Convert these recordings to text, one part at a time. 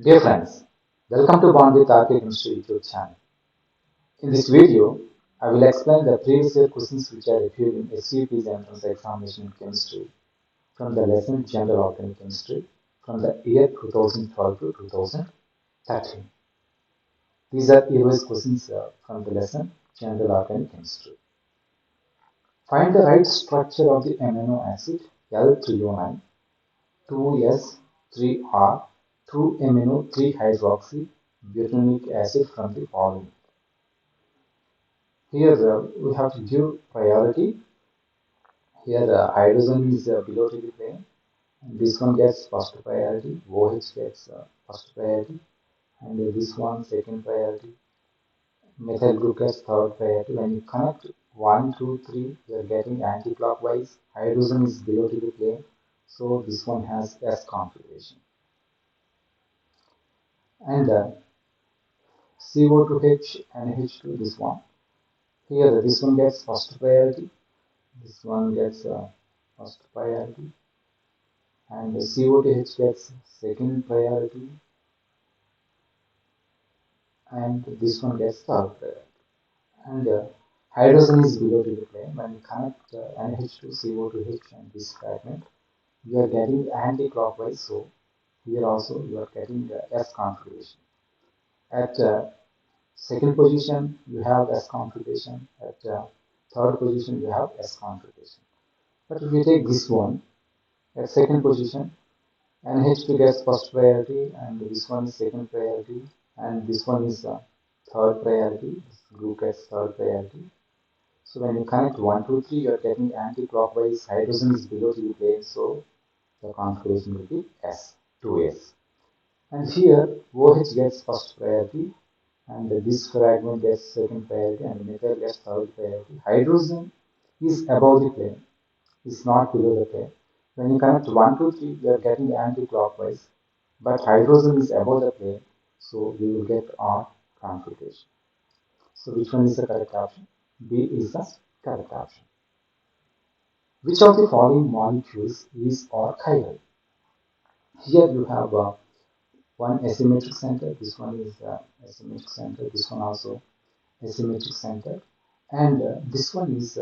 Dear friends, welcome to Bond with RK Chemistry YouTube channel. In this video, I will explain the previous year questions which are appeared in SUP's entrance examination in chemistry from the lesson General Organic Chemistry from the year 2012 to 2013. These are year-wise questions from the lesson General Organic Chemistry. Find the right structure of the amino acid L309, 2S3R, 2-amino 3-hydroxy butanoic acid from the following. Here we have to give priority. Here hydrogen is below to the plane. And this one gets first priority. OH gets first priority. And this one second priority. Methyl group gets third priority. When you connect 1, 2, 3, you are getting anti-clockwise. Hydrogen is below to the plane. So this one has S configuration. And CO2H and H2, this one. Here this one gets first priority. This one gets first priority. And CO2H gets second priority, and this one gets third priority. And hydrogen is below to the plane. When you connect NH to CO2H and this fragment, you are getting anti-clockwise. So here also you are getting the S configuration. At second position, you have S configuration. At third position, you have S configuration. But if you take this one, at second position, NH2 gets first priority, and this one is second priority, and this one is third priority. This group gets third priority. So when you connect 1, 2, 3, you are getting anti-clockwise. Hydrogen is below the plane, so the configuration will be S, 2S. And here OH gets first priority, and this fragment gets second priority, and methyl gets third priority. Hydrogen is above the plane, is not below the plane. When you connect 1, 2, 3, you are getting anti-clockwise, but hydrogen is above the plane, so we will get R configuration. So which one is the correct option? B is the correct option. Which of the following molecules is chiral? Here you have one asymmetric center, this one is asymmetric center, this one also asymmetric center, and this one is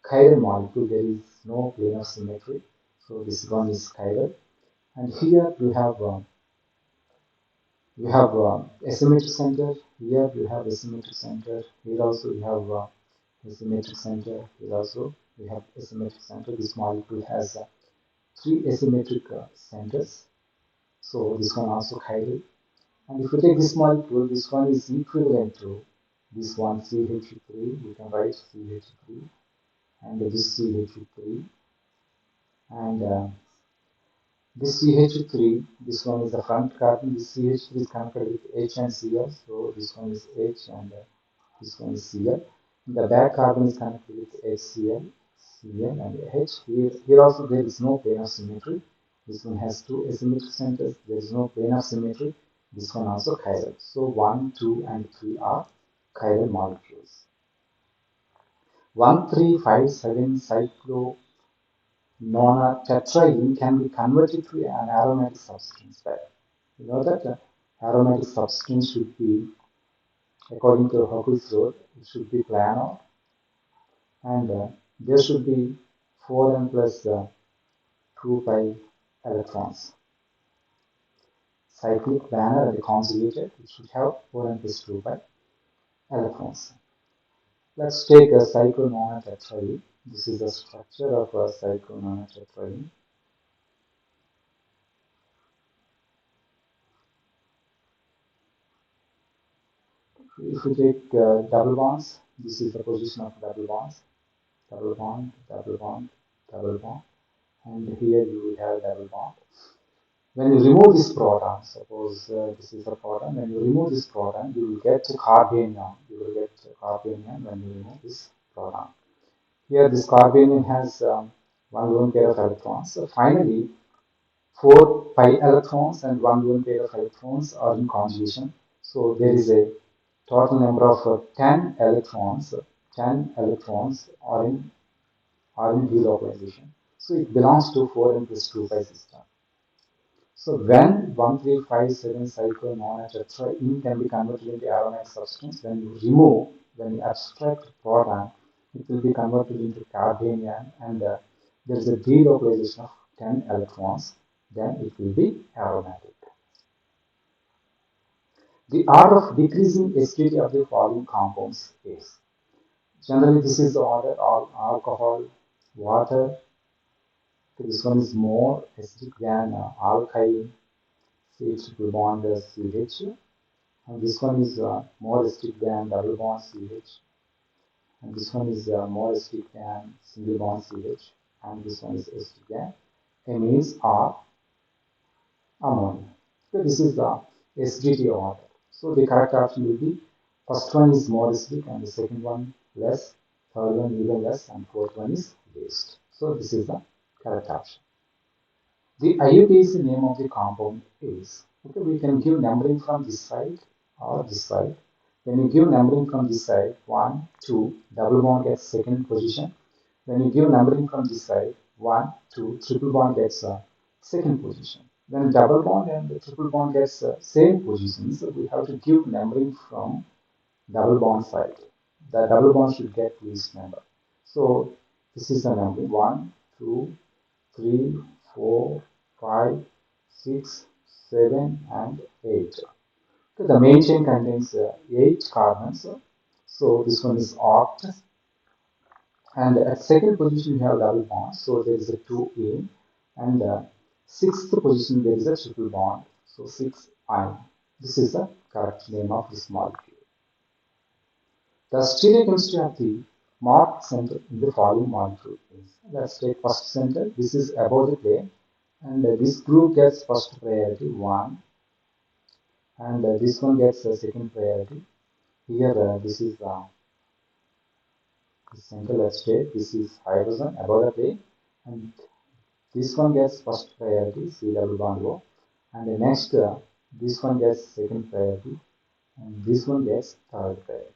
chiral molecule. There is no plane of symmetry, so this one is chiral. And here you have asymmetric center. Here you have asymmetric center. Here also you have asymmetric center. Here also we have asymmetric center. This molecule has three asymmetric centers. So this one also chiral. And if you take this molecule, this one is equivalent to this one CH3. You can write CH3 and this CH3 and this CH3, this one is the front carbon, this CH3 is connected with H and Cl, so this one is H and this one is Cl. The back carbon is connected with HCl, Cl and H. Here also there is no plane of symmetry. This one has two asymmetric centers, there is no plane of symmetry. This one also chiral. So 1, 2 and 3 are chiral molecules. 1357 cyclo tetraene can be converted to an aromatic substance. But you know that aromatic substance should be, according to Hubble's rule, it should be planar, and there should be 4n plus 2 pi electrons. Cyclic planar and conjugated, it should have 4n plus 2 pi electrons. Let's take a cyclomonotetraene. This is the structure of a cyclomonotetraene. If we take double bonds, this is the position of double bonds. Double bond, double bond, double bond, and here you will have double bond. When you remove this proton, suppose this is a proton, when you remove this proton, you will get carbanion. You will get carbanion when you remove this proton. Here, this carbanion has one lone pair of electrons. So finally, 4 pi electrons and one lone pair of electrons are in conjugation. So there is a total number of 10 electrons. 10 electrons are in delocalization. So it belongs to 4n plus 2 pi system. So when 1357 cyclomonotetraene can be converted into aromatic substance, when you abstract proton, it will be converted into carbanion, and there is a delocalization of 10 electrons, then it will be aromatic. The order of decreasing acidity of the following compounds is, generally this is the order of alcohol, water. Okay, this one is more acidic than alkyne, CH triple bond CH. And this one is more acidic than double bond CH. And this one is more acidic than single bond CH. And this one is acidic than amines or ammonia. So this is the acidity order. So the correct option will be, first one is more acidic and the second one less, third one even less, and fourth one is least. So this is the correct option. The IUPAC name of the compound is, okay, we can give numbering from this side or this side. When you give numbering from this side, 1, 2, double bond gets second position. When you give numbering from this side, 1, 2, triple bond gets second position. When double bond and the triple bond gets same positions, so we have to give numbering from double bond side. The double bond should get least number. So this is the number 1, 2, 3, 4, 5, 6, 7, and 8. So the main chain contains 8 carbons. So this one is oct. And at second position we have double bond. So there is a 2A. And sixth position there is a triple bond. So 6 ion. This is the correct name of this molecule. The stereochemistry of the marked center in the following molecule is, let's take first center. This is above the plane, and this group gets first priority 1, and this one gets second priority. Here this is the center. Let's take this is hydrogen above the plane, and this one gets first priority, C double bond O, and the next this one gets second priority, and this one gets third priority.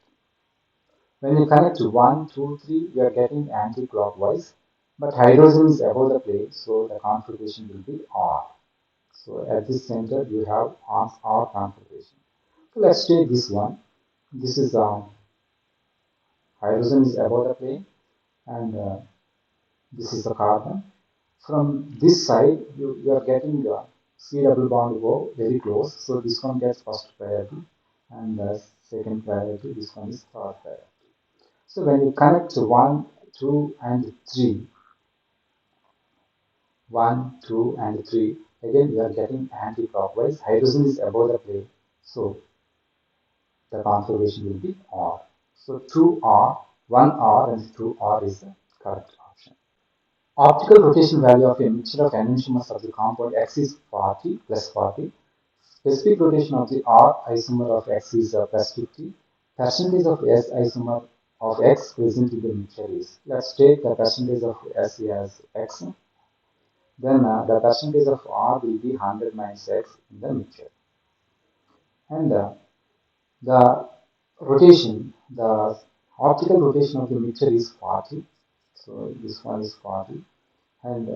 When you connect 1, 2, 3, you are getting anti-clockwise, but hydrogen is above the plate, so the configuration will be R. So at this center, you have R configuration. So let's take this one. This is hydrogen is above the plane, and this is the carbon. From this side, you are getting C double bond O very close, so this one gets first priority, and second priority, this one is third priority. So when you connect 1, 2, and 3, 1, 2, and 3, again you are getting anti-clockwise. Hydrogen is above the plane, so the configuration will be R. So 2R, 1R, and 2R is the correct option. Optical rotation value of a mixture of enantiomers of the compound X is 40 plus 40. Specific rotation of the R isomer of X is plus 50. Percentage of S isomer of X present in the mixture is. Let's take the percentage of S as X. Then the percentage of R will be 100 minus X in the mixture. And the rotation, the optical rotation of the mixture is 40. So this one is 40. And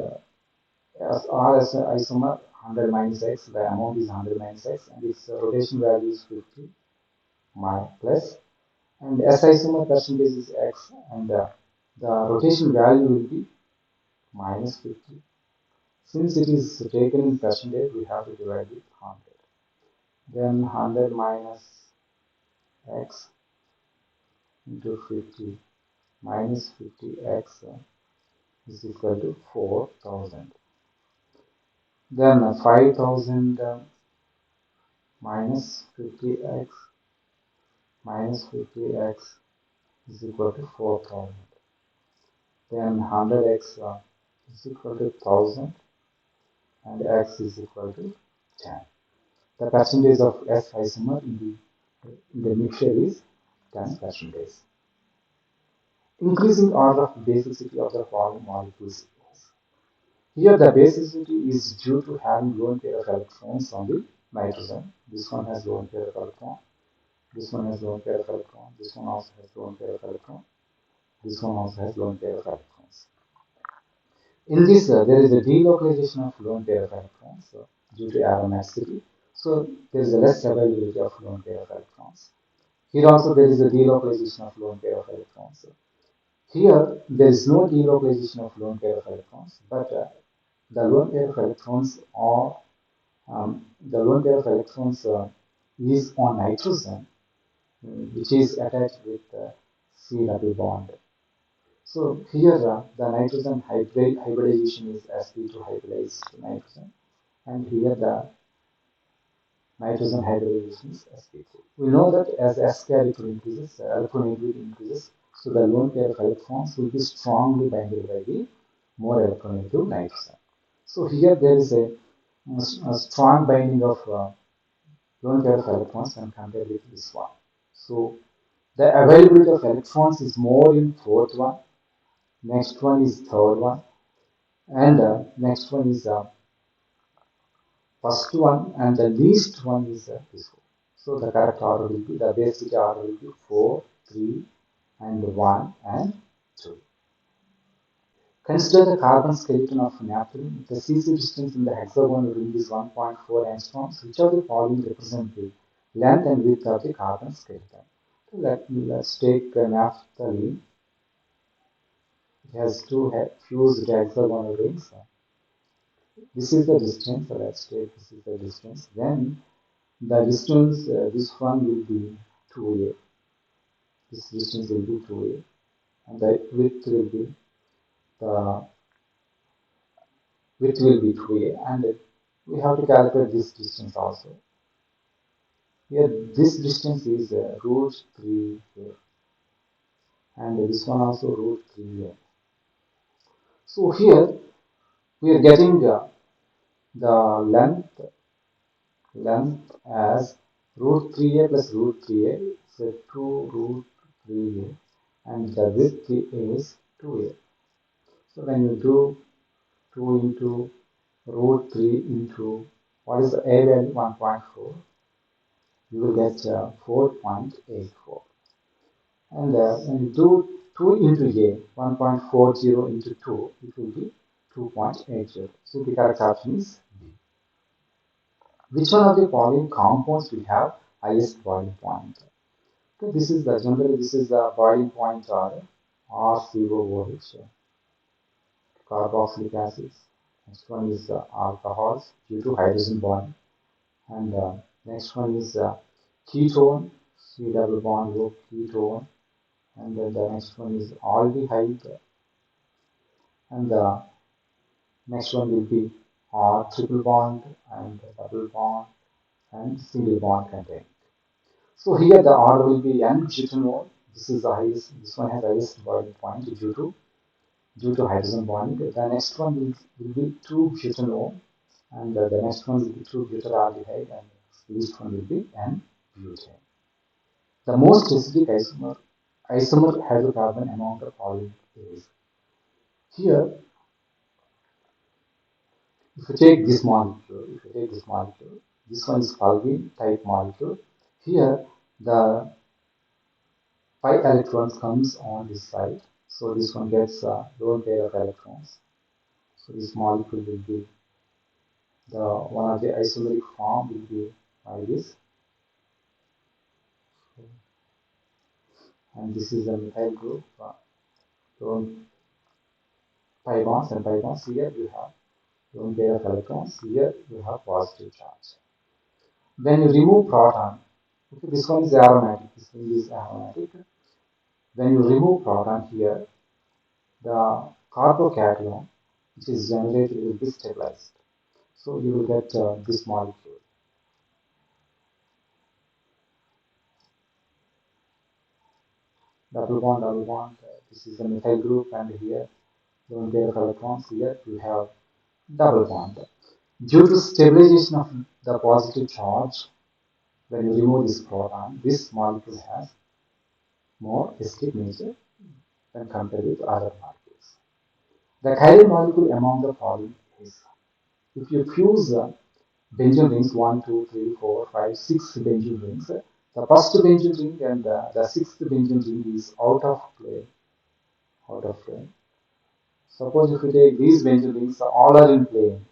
as R as an isomer 100 minus X, the amount is 100 minus X, and its rotation value is 50 plus, and S isomer percentage is X, and the rotation value will be minus 50. Since it is taken in percentage, we have to divide with 100. Then 100 minus X into 50 minus 50X is equal to 4,000. Then 5,000 minus 50X minus 50X is equal to 4,000. Then 100X is equal to 1,000, and X is equal to 10. The percentage of S isomer in the mixture is 10%. Increasing order of basicity of the following molecules. Here the basicity is due to having lone pair of electrons on the nitrogen. This one has lone pair of electron. This one has lone pair of electron. This one also has lone pair of electron. This one also has lone pair of electrons. In this, there is a delocalization of lone pair of electrons. due to aromaticity. So there is a less availability of lone pair of electrons. Here also there is a delocalization of lone pair of electrons. Here there is no delocalization of lone pair of electrons, but the lone pair of electrons are the lone pair of electrons is on nitrogen, which is attached with C double bond. So here the nitrogen hybridization is sp2 hybridized nitrogen, and here the nitrogen hybridization is sp3. We know that as s character increases, the electronegativity increases, so the lone pair of electrons will be strongly binded by the more electronegative nitrogen. So here there is a strong binding of lone pair of electrons when compared with this one. So the availability of electrons is more in fourth one, next one is third one, and next one is first one, and the least one is this one. So the correct order will be, the basic order will be 4, 3, and 1, and 2. Consider the carbon skeleton of naphthalene. The CC distance in the hexagonal ring is 1.4 angstroms. Which of the following represent the length and width of the carbon skeleton? So let's take naphthalene. It has two fused hexagonal rings. This is the distance. So let's take this is the distance. Then the distance, this one will be 2a. This distance will be 2a, and the width will be the width will be 2a, and we have to calculate this distance also. Here, this distance is root 3a, and this one also root 3a. So here we are getting the length as root 3a plus root 3a, so 2 root 3a, and the width is 2a. So when you do 2 into root 3 into what is the a value 1.4, you will get 4.84. And when you do 2 into a 1.40 into 2, it will be 2.80. So the correct option is B. Which one of the following compounds will have highest boiling point? Okay, this is the generally this is the boiling point or RCOOH, carboxylic acids. Next one is alcohols due to hydrogen bond, and next one is ketone, C double bond O ketone, and then the next one is aldehyde, and the next one will be triple bond and double bond and single bond containing. So here the order will be N-butanol. This is the highest. This one has highest boiling point due to hydrogen bonding. The next one will be 2-butanol, and the next one will be 2-butyraldehyde, and the least one will be N-butane. The most acidic isomer hydrocarbon among the following is here. If you take this molecule, this one is fulvene type molecule. Here the 5 electrons comes on this side, so this one gets a lone pair of electrons. So this molecule will be the one of the isomeric form will be like this, and this is the methyl group. Lone pi bonds and pi bonds. Here you have lone pair of electrons. Here you have positive charge. When you remove proton, okay, this one is aromatic. This one is aromatic. When you remove proton here, the carbocation which is generated will be stabilized. So you will get this molecule. Double bond. This is the methyl group, and here lone pair of electrons. Here you have double bond. Due to stabilization of the positive charge, when you remove this proton, this molecule has more acidic nature when compared with other molecules. The chiral molecule among the following is, if you fuse benzene rings 1, 2, 3, 4, 5, 6 benzene rings, the first benzene ring and the sixth benzene ring is out of play. Out of play. Suppose if you take these benzene rings, all are in plane.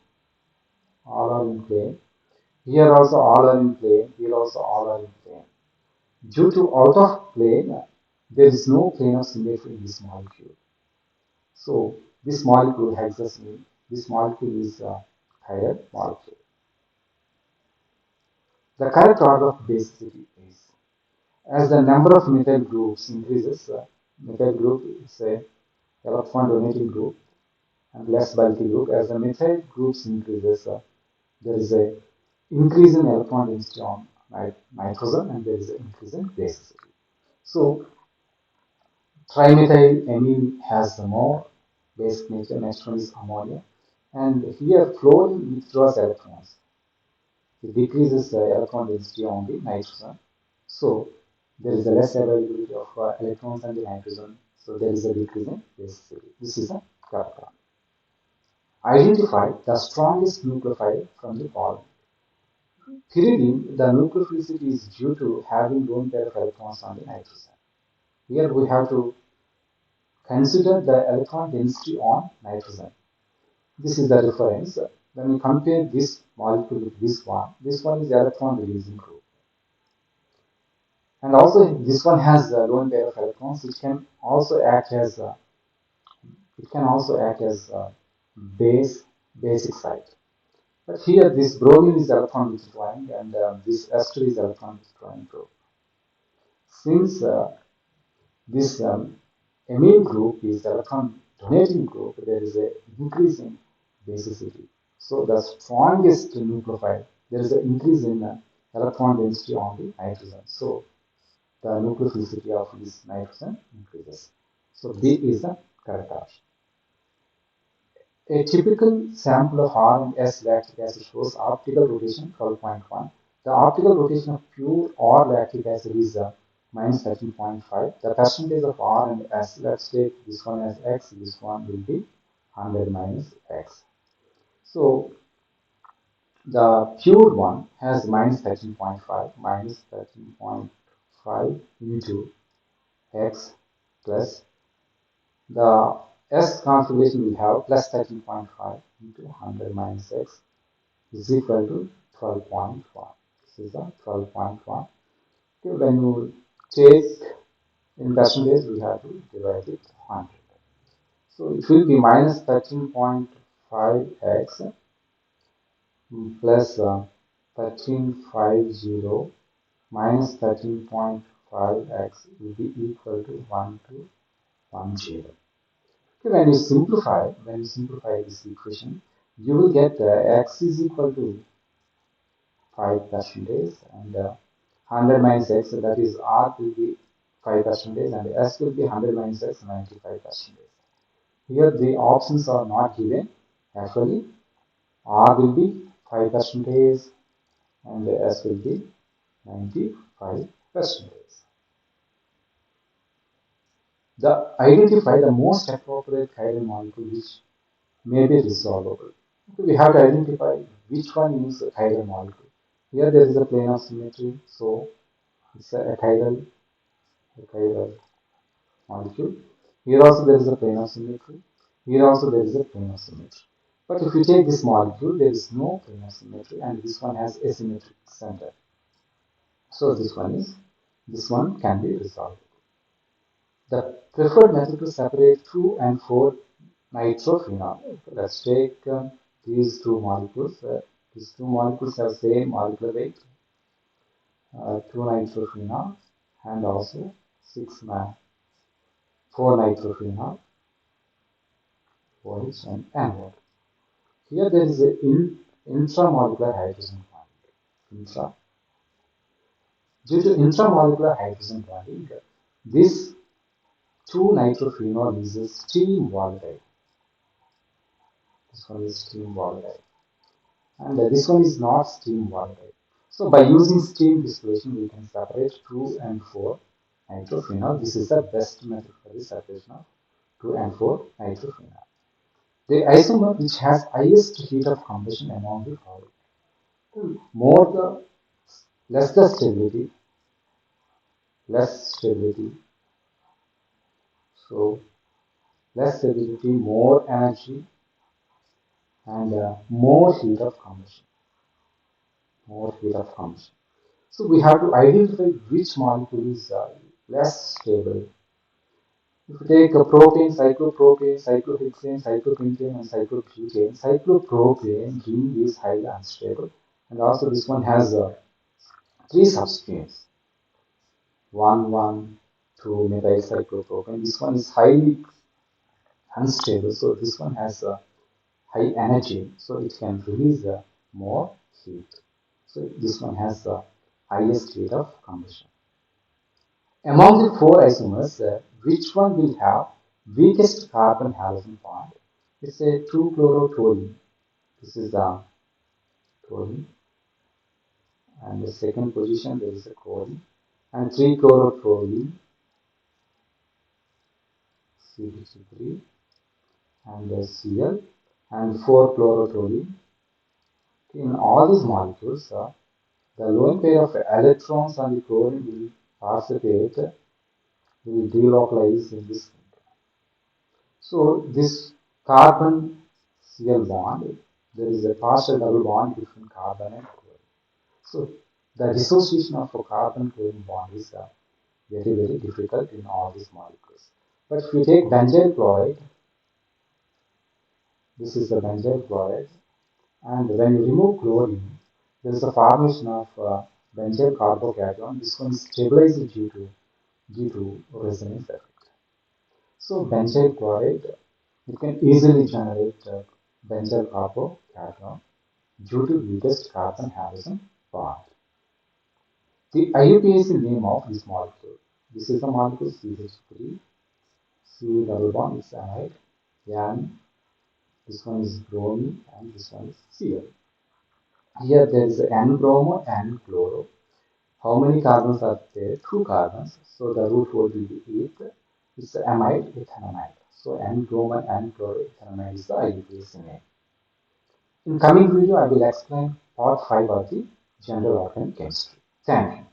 all are in plane. Here also all are in plane. Here also all are in plane. Due to out of plane, there is no plane of symmetry in this molecule. So this molecule hexazine, this molecule is a chiral molecule. The correct order of basicity is as the number of methyl groups increases, methyl group is a electron donating group and less bulky group. As the methyl groups increases, there is a increase in electron density on nitrogen and there is an increase in basicity. So trimethylamine has the more basic nature. Next one is ammonia, and here fluorine withdraws electrons. It decreases the electron density on the nitrogen. So there is a less availability of electrons and the nitrogen. So there is a decrease in basicity. This is a correct one. Identify the strongest nucleophile from the following. Pyridine, the nucleophilicity is due to having lone pair of electrons on the nitrogen. Here we have to consider the electron density on nitrogen. This is the reference. When we compare this molecule with this one is electron releasing group. And also this one has a lone pair of electrons. It can also act as a basic site. But here this bromine is electron withdrawing and this ester is electron withdrawing group. Since this amine group is electron donating group, there is an increase in basicity. So the strongest nucleophile, there is an increase in electron density on the nitrogen. So the nucleophilicity of this nitrogen increases. So B is the correct option. A typical sample of R and S lactic acid shows optical rotation 12.1. The optical rotation of pure or lactic acid is minus 13.5. The percentage of R and S, let's take this one as X, this one will be 100 minus X. So the pure one has minus 13.5 minus 13.5 into X plus the S configuration we have plus 13.5 into 100 minus X is equal to 12.1. This is the 12.1. Okay, when you take in percentage, we have to divide it 100. So it will be minus 13.5x plus 1350 minus 13.5x will be equal to 1210. Okay, when you simplify this equation, you will get x is equal to 5 percentage and 100 minus x, that is r will be 5 percentage and s will be 100 minus x 95 percentage. Here the options are not given. Actually, r will be 5 percentage and s will be 95 percentage. Identify the most appropriate chiral molecule which may be resolvable. Okay, we have to identify which one is a chiral molecule. Here there is a plane of symmetry, so it's a chiral molecule. Here also there is a plane of symmetry. Here also there is a plane of symmetry. But if you take this molecule, there is no plane of symmetry, and this one has asymmetric center. So this one can be resolved. The preferred method to separate 2 and 4 nitrophenol. Let's take these two molecules. These two molecules have same molecular weight, 2 nitrophenol, and also 4 nitrophenol, OH and NO. Here there is an intramolecular hydrogen bonding. Due to intramolecular hydrogen bonding, this 2 nitrophenol is a steam volatile. This one is steam volatile. And this one is not steam volatile. So by using steam distillation, we can separate 2 and 4 nitrophenol. This is the best method for the separation of 2 and 4 nitrophenol. The isomer which has highest heat of combustion among the following. More the less the stability, less stability. So less stability, more energy, and more heat of combustion, more heat of combustion. So we have to identify which molecule is less stable. If you take propane, cyclopropane, cyclohexane, cyclopentane, and cyclobutane, cyclopropane ring is highly unstable, and also this one has three substrates: 1,1,2 methyl cyclopropane. This one is highly unstable, so this one has high energy, so it can release more heat. So this one has the highest rate of combustion. Among the four isomers, which one will have weakest carbon halogen bond? It's a 2-chlorotoluene. This is the toluene, and the second position there is a chlorine, and 3-chlorotoluene, CH3, and the Cl, and 4-chlorotoluene. In all these molecules, the lone pair of electrons on the chlorine will participate, will delocalize in this. So this carbon Cl bond, there is a partial double bond between carbon and chlorine. So the dissociation of a carbon chlorine bond is very very difficult in all these molecules. But if you take benzyl chloride, this is the benzyl chloride, and when you remove chlorine, there is a formation of benzyl carbocation. This one is stabilized due to resonance effect. So benzyl chloride, it can easily generate benzyl carbocation due to weakest carbon halogen bond. The IUPAC is the name of this molecule. This is the molecule CH3, C double bond is amide, and this one is bromine, and this one is Cl. Here there is N-bromo and chloro. How many carbons are there? Two carbons. So the root word will be eth. It's amide, ethanamide. So N-bromo and chloroethanamide is the IUPAC name. In coming video, I will explain part 5 of the general organic chemistry. Thank you.